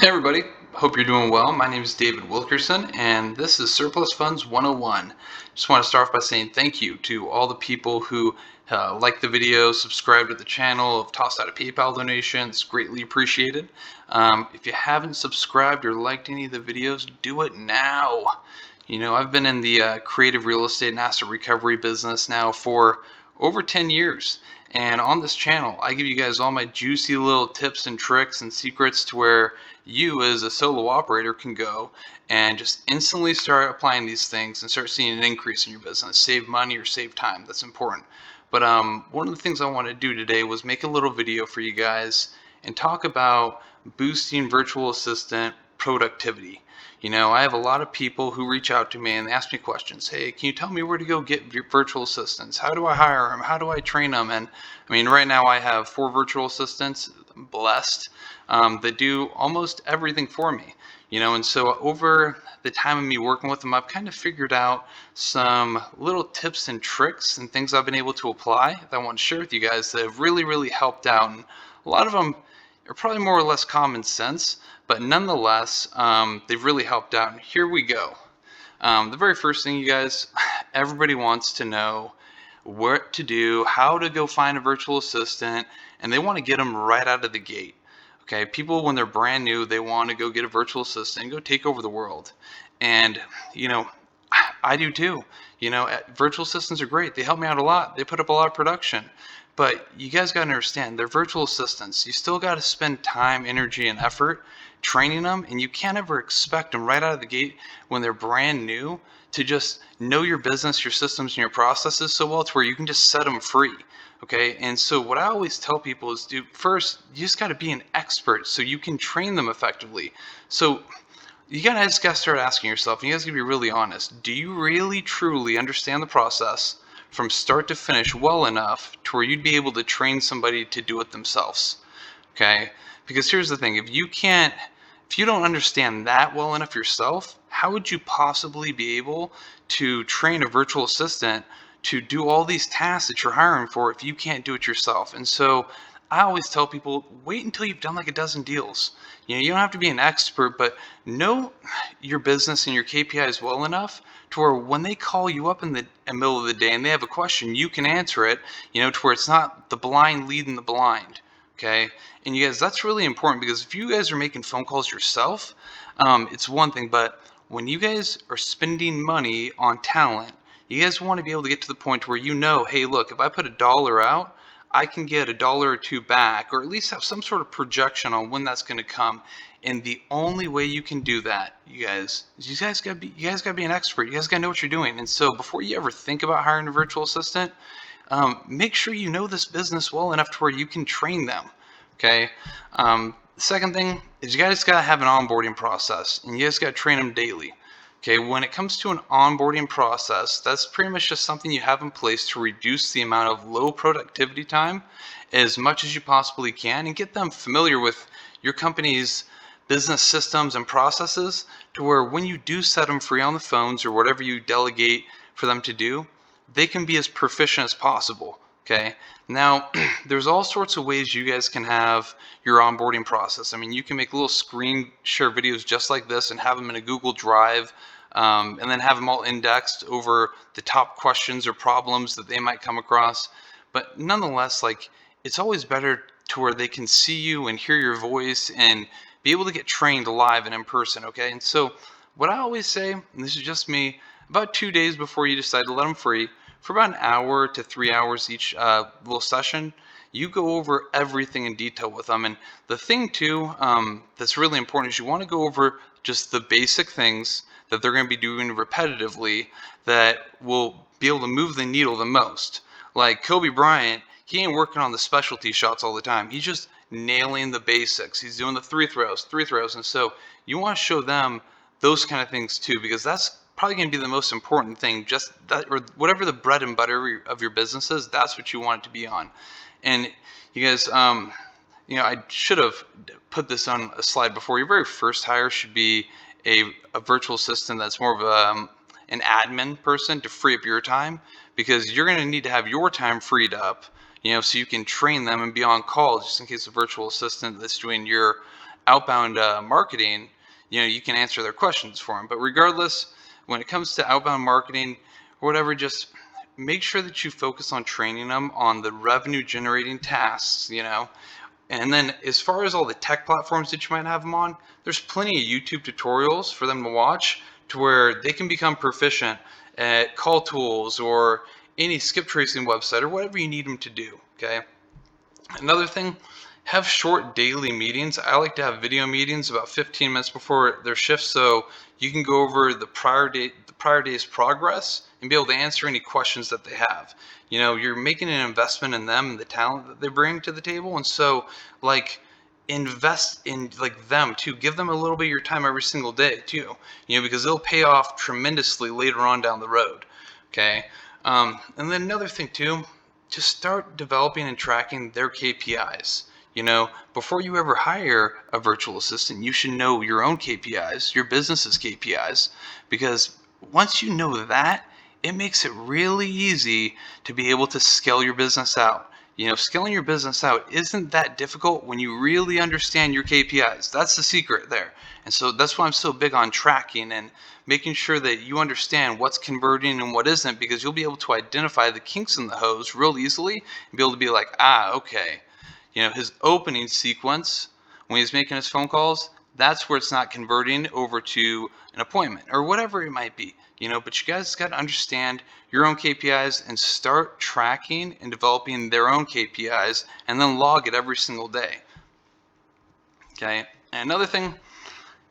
Hey everybody, hope you're doing well. My name is David Wilkerson and this is Surplus Funds 101. Just want to start off by saying thank you to all the people who like the video, subscribe to the channel, have tossed out a PayPal donation. It's greatly appreciated. If you haven't subscribed or liked any of the videos, do it now. I've been in the creative real estate and asset recovery business now for over 10 years. And on this channel, I give you guys all my juicy little tips and tricks and secrets to where you as a solo operator can go and just instantly start applying these things and start seeing an increase in your business, save money or save time. That's important. But one of the things I want to do today was make a little video for you guys and talk about boosting virtual assistant productivity. I have a lot of people who reach out to me and they ask me questions. Hey, can you tell me where to go get your virtual assistants? How do I hire them? How do I train them? And I mean, right now I have 4 virtual assistants. I'm blessed. That do almost everything for me. And so over the time of me working with them, I've kind of figured out some little tips and tricks and things I've been able to apply that I want to share with you guys that have really, really helped out. And a lot of them are probably more or less common sense, but nonetheless, they've really helped out. And here we go. The very first thing, you guys, everybody wants to know what to do, how to go find a virtual assistant, and they want to get them right out of the gate. Okay, people when they're brand new, they want to go get a virtual assistant and go take over the world. And you know, I do too. Virtual assistants are great. They help me out a lot. They put up a lot of production. But you guys got to understand, they're virtual assistants. You still got to spend time, energy, and effort training them, and you can't ever expect them right out of the gate when they're brand new to just know your business, your systems, and your processes so well to where you can just set them free. Okay, and so what I always tell people is first, you just got to be an expert so you can train them effectively. So you guys got to start asking yourself, and you guys got to be really honest, do you really truly understand the process from start to finish well enough to where you'd be able to train somebody to do it themselves? Okay, because here's the thing, if you don't understand that well enough yourself, how would you possibly be able to train a virtual assistant to do all these tasks that you're hiring for if you can't do it yourself? And so I always tell people, wait until you've done like a dozen deals. You don't have to be an expert, but know your business and your KPIs well enough to where when they call you up in the middle of the day and they have a question, you can answer it, to where it's not the blind leading the blind. Okay, and you guys, that's really important because if you guys are making phone calls yourself, it's one thing, but when you guys are spending money on talent, you guys want to be able to get to the point where hey, look, if I put $1 out, I can get $1 or 2 back, or at least have some sort of projection on when that's going to come. And the only way you can do that, you guys, is you guys got to be an expert. You guys got to know what you're doing. And so before you ever think about hiring a virtual assistant, make sure you know this business well enough to where you can train them. Okay. The second thing is you guys got to have an onboarding process, and you guys got to train them daily. Okay, when it comes to an onboarding process, that's pretty much just something you have in place to reduce the amount of low productivity time as much as you possibly can and get them familiar with your company's business systems and processes to where when you do set them free on the phones or whatever you delegate for them to do, they can be as proficient as possible. Okay, now there's all sorts of ways you guys can have your onboarding process. I mean, you can make little screen share videos just like this and have them in a Google Drive, and then have them all indexed over the top questions or problems that they might come across. But nonetheless, it's always better to where they can see you and hear your voice and be able to get trained live and in person. Okay, and so what I always say, and this is just me, about 2 days before you decide to let them free, for about an hour to 3 hours each little session, you go over everything in detail with them. And the thing too that's really important is you want to go over just the basic things that they're going to be doing repetitively that will be able to move the needle the most. Like Kobe Bryant, he ain't working on the specialty shots all the time. He's just nailing the basics. He's doing the three throws. And so you want to show them those kind of things too, because that's probably going to be the most important thing. Just that, or whatever the bread and butter of your business is, that's what you want it to be on. And you guys, I should have put this on a slide before. Your very first hire should be a virtual assistant that's more of an admin person to free up your time, because you're going to need to have your time freed up, so you can train them and be on call just in case a virtual assistant that's doing your outbound marketing, you can answer their questions for them. But regardless, when it comes to outbound marketing or whatever, just make sure that you focus on training them on the revenue generating tasks. And then as far as all the tech platforms that you might have them on, there's plenty of YouTube tutorials for them to watch to where they can become proficient at call tools or any skip tracing website or whatever you need them to do. Okay. Another thing, have short daily meetings. I like to have video meetings about 15 minutes before their shift, so you can go over the prior day's progress and be able to answer any questions that they have. You're making an investment in them and the talent that they bring to the table, and so like invest in like them too. Give them a little bit of your time every single day too. Because it'll pay off tremendously later on down the road. Okay. And then another thing too, just start developing and tracking their KPIs. Before you ever hire a virtual assistant, you should know your own KPIs, your business's KPIs, because once you know that, it makes it really easy to be able to scale your business out. Scaling your business out isn't that difficult when you really understand your KPIs. That's the secret there. And so that's why I'm so big on tracking and making sure that you understand what's converting and what isn't, because you'll be able to identify the kinks in the hose real easily and be able to be like, okay, his opening sequence when he's making his phone calls, that's where it's not converting over to an appointment or whatever it might be. But you guys got to understand your own KPIs and start tracking and developing their own KPIs and then log it every single day. Okay. And another thing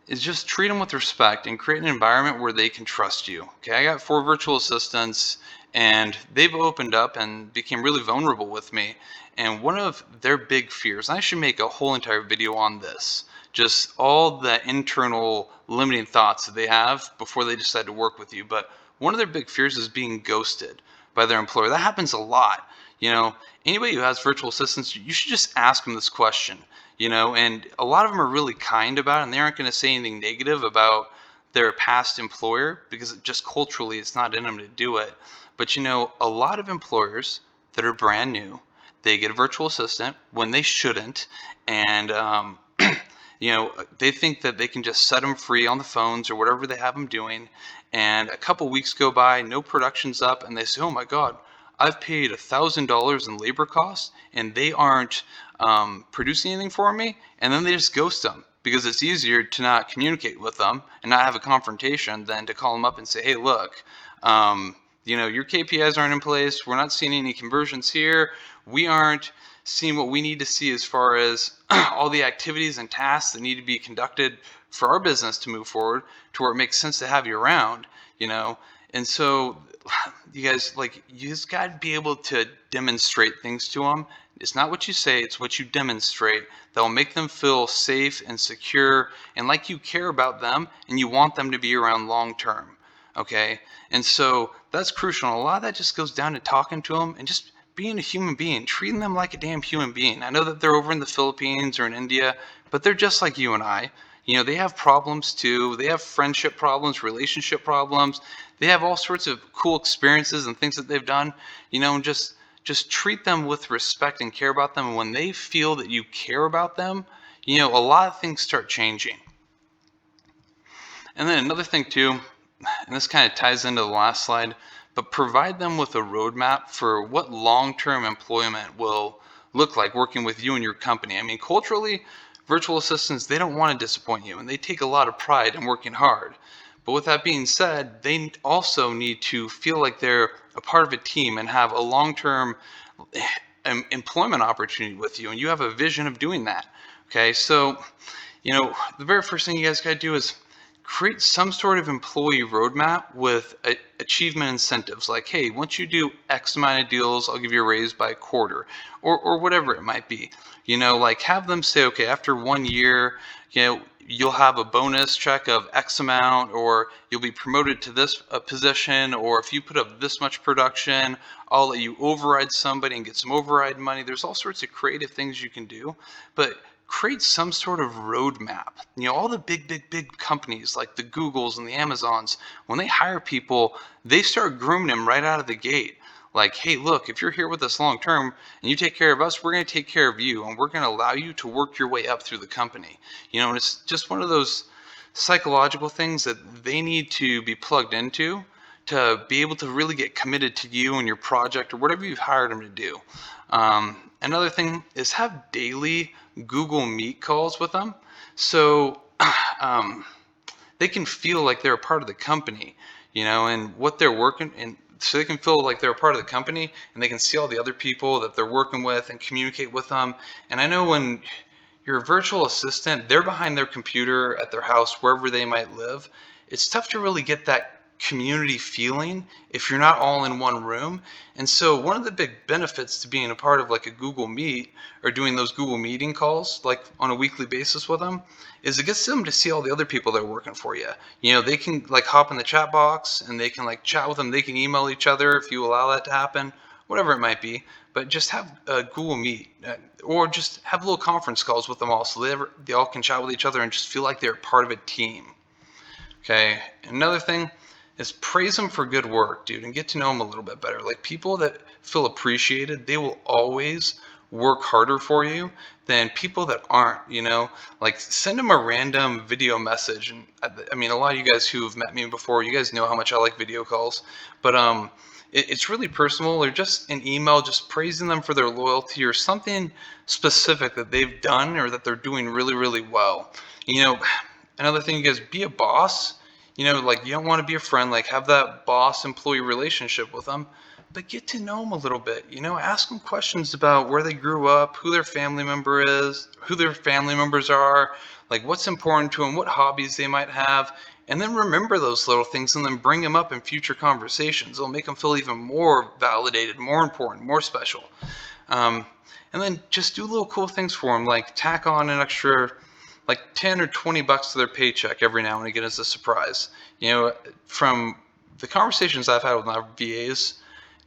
is just treat them with respect and create an environment where they can trust you. Okay. I got 4 virtual assistants and they've opened up and became really vulnerable with me. And one of their big fears, and I should make a whole entire video on this, just all the internal limiting thoughts that they have before they decide to work with you. But one of their big fears is being ghosted by their employer. That happens a lot. Anybody who has virtual assistants, you should just ask them this question. And a lot of them are really kind about it, and they aren't going to say anything negative about their past employer because just culturally it's not in them to do it. But a lot of employers that are brand new, they get a virtual assistant when they shouldn't, and they think that they can just set them free on the phones or whatever they have them doing. And a couple weeks go by, no production's up, and they say, "Oh my God, I've paid $1,000 in labor costs, and they aren't producing anything for me." And then they just ghost them because it's easier to not communicate with them and not have a confrontation than to call them up and say, "Hey, look, your KPIs aren't in place. We're not seeing any conversions here. We aren't seeing what we need to see as far as all the activities and tasks that need to be conducted for our business to move forward to where it makes sense to have you around." And so you guys, you just got to be able to demonstrate things to them. It's not what you say, it's what you demonstrate that will make them feel safe and secure and like you care about them and you want them to be around long term. Okay. And so that's crucial. And a lot of that just goes down to talking to them and just being a human being, treating them like a damn human being. I know that they're over in the Philippines or in India, but they're just like you and I. They have problems too. They have friendship problems, relationship problems. They have all sorts of cool experiences and things that they've done, and just treat them with respect and care about them. And when they feel that you care about them, a lot of things start changing. And then another thing too, and this kind of ties into the last slide, but provide them with a roadmap for what long-term employment will look like working with you and your company. I mean, culturally, virtual assistants, they don't want to disappoint you, and they take a lot of pride in working hard. But with that being said, they also need to feel like they're a part of a team and have a long-term employment opportunity with you, and you have a vision of doing that. Okay, so the very first thing you guys got to do is create some sort of employee roadmap with achievement incentives, like, hey, once you do X amount of deals, I'll give you a raise by a quarter, or whatever it might be. Like have them say, okay, after 1 year, you'll have a bonus check of X amount, or you'll be promoted to this position, or if you put up this much production, I'll let you override somebody and get some override money. There's all sorts of creative things you can do, but create some sort of roadmap. All the big companies like the Googles and the Amazons, when they hire people, they start grooming them right out of the gate. Like, hey, look, if you're here with us long term and you take care of us, we're going to take care of you, and we're going to allow you to work your way up through the company. And it's just one of those psychological things that they need to be plugged into to be able to really get committed to you and your project or whatever you've hired them to do. Another thing is have daily Google Meet calls with them. So um, they can feel like they're a part of the company, and what they're working, and so they can feel like they're a part of the company, and they can see all the other people that they're working with and communicate with them. And I know when you're a virtual assistant, they're behind their computer at their house, wherever they might live. It's tough to really get that community feeling if you're not all in one room. And so one of the big benefits to being a part of like a Google Meet or doing those Google Meeting calls like on a weekly basis with them is it gets them to see all the other people that are working for you. They can like hop in the chat box and they can like chat with them. They can email each other if you allow that to happen, whatever it might be. But just have a Google Meet or just have little conference calls with them all so they all can chat with each other and just feel like they're part of a team. Okay. Another thing is praise them for good work, dude, and get to know them a little bit better. Like people that feel appreciated, they will always work harder for you than people that aren't. Like send them a random video message. And I mean, a lot of you guys who have met me before, you guys know how much I like video calls, but it's really personal, or just an email just praising them for their loyalty or something specific that they've done or that they're doing really, really well. Another thing, you guys, be a boss. Like you don't want to be a friend, like have that boss employee relationship with them, but get to know them a little bit. Ask them questions about where they grew up, who their family member is, who their family members are, like what's important to them, what hobbies they might have, and then remember those little things and then bring them up in future conversations. It'll make them feel even more validated, more important, more special. And then just do little cool things for them, like tack on an extra like 10 or 20 bucks to their paycheck every now and again as a surprise. From the conversations I've had with my VAs,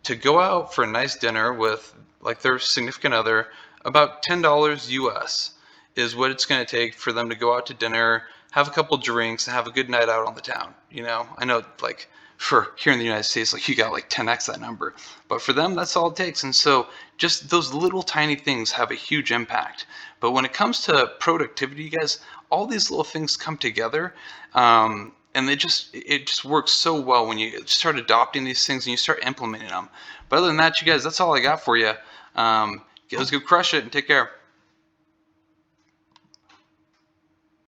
to go out for a nice dinner with like their significant other, about $10 US is what it's going to take for them to go out to dinner, have a couple drinks, and have a good night out on the town. I know like for here in the United States, like you got like 10x that number, but for them, that's all it takes. And so just those little tiny things have a huge impact. But when it comes to productivity, you guys, all these little things come together. And it just works so well when you start adopting these things and you start implementing them. But other than that, you guys, that's all I got for you. Let's go crush it and take care.